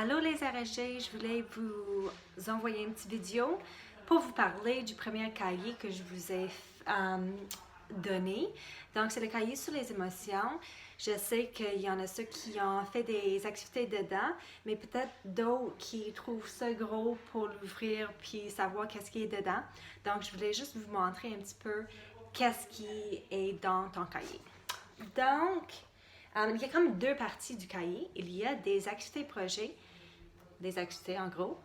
Allô les RSG, je voulais vous envoyer une petite vidéo pour vous parler du premier cahier que je vous ai donné. Donc c'est le cahier sur les émotions. Je sais qu'il y en a ceux qui ont fait des activités dedans, mais peut-être d'autres qui trouvent ça gros pour l'ouvrir puis savoir qu'est-ce qui est dedans. Donc je voulais juste vous montrer un petit peu qu'est-ce qui est dans ton cahier. Donc, il y a comme deux parties du cahier. Il y a des activités projets, des activités en gros,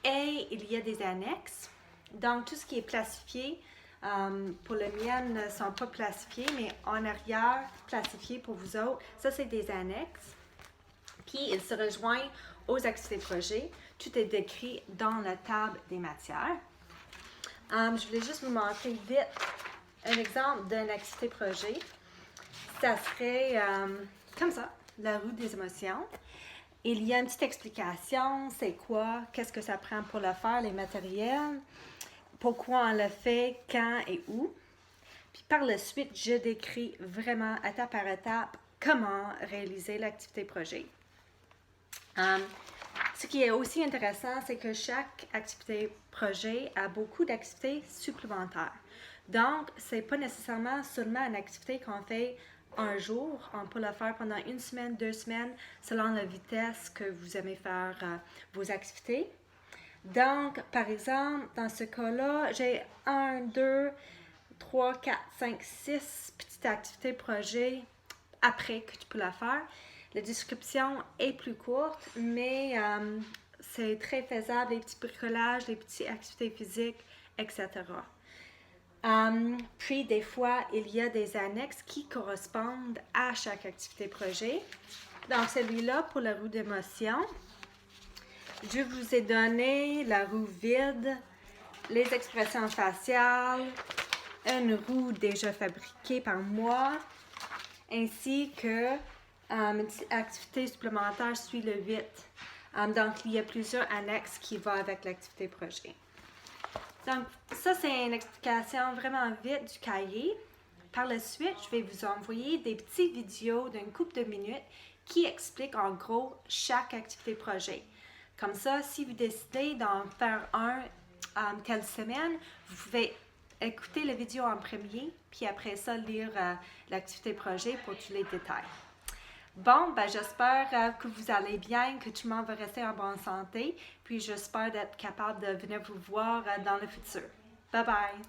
et il y a des annexes. Donc, tout ce qui est plastifié, pour le mien ne sont pas plastifiés, mais en arrière, plastifié pour vous autres, ça c'est des annexes. Puis, ils se rejoignent aux activités projets. Tout est décrit dans la table des matières. Je voulais juste vous montrer vite un exemple d'une activité projet. Ça serait comme ça, la roue des émotions. Il y a une petite explication, c'est quoi, qu'est-ce que ça prend pour le faire, les matériels, pourquoi on le fait, quand et où. Puis par la suite, je décris vraiment étape par étape comment réaliser l'activité projet. Ce qui est aussi intéressant, c'est que chaque activité projet a beaucoup d'activités supplémentaires. Donc, c'est pas nécessairement seulement une activité qu'on fait un jour. On peut la faire pendant une semaine, 2 semaines, selon la vitesse que vous aimez faire vos activités. Donc, par exemple, dans ce cas-là, j'ai 1, 2, 3, 4, 5, 6 petites activités projet après que tu peux la faire. La description est plus courte, mais c'est très faisable, les petits bricolages, les petites activités physiques, etc. Puis, des fois, il y a des annexes qui correspondent à chaque activité projet. Donc, celui-là, pour la roue d'émotion, je vous ai donné la roue vide, les expressions faciales, une roue déjà fabriquée par moi, ainsi que une activité supplémentaire suit le 8. Donc, il y a plusieurs annexes qui vont avec l'activité projet. Donc, ça, c'est une explication vraiment vite du cahier. Par la suite, je vais vous envoyer des petites vidéos d'une couple de minutes qui expliquent en gros chaque activité projet. Comme ça, si vous décidez d'en faire un telle semaine, vous pouvez écouter la vidéo en premier, puis après ça, lire l'activité projet pour tous les détails. Bon, ben j'espère que vous allez bien, que tout le monde va rester en bonne santé, puis j'espère d'être capable de venir vous voir dans le futur. Bye bye!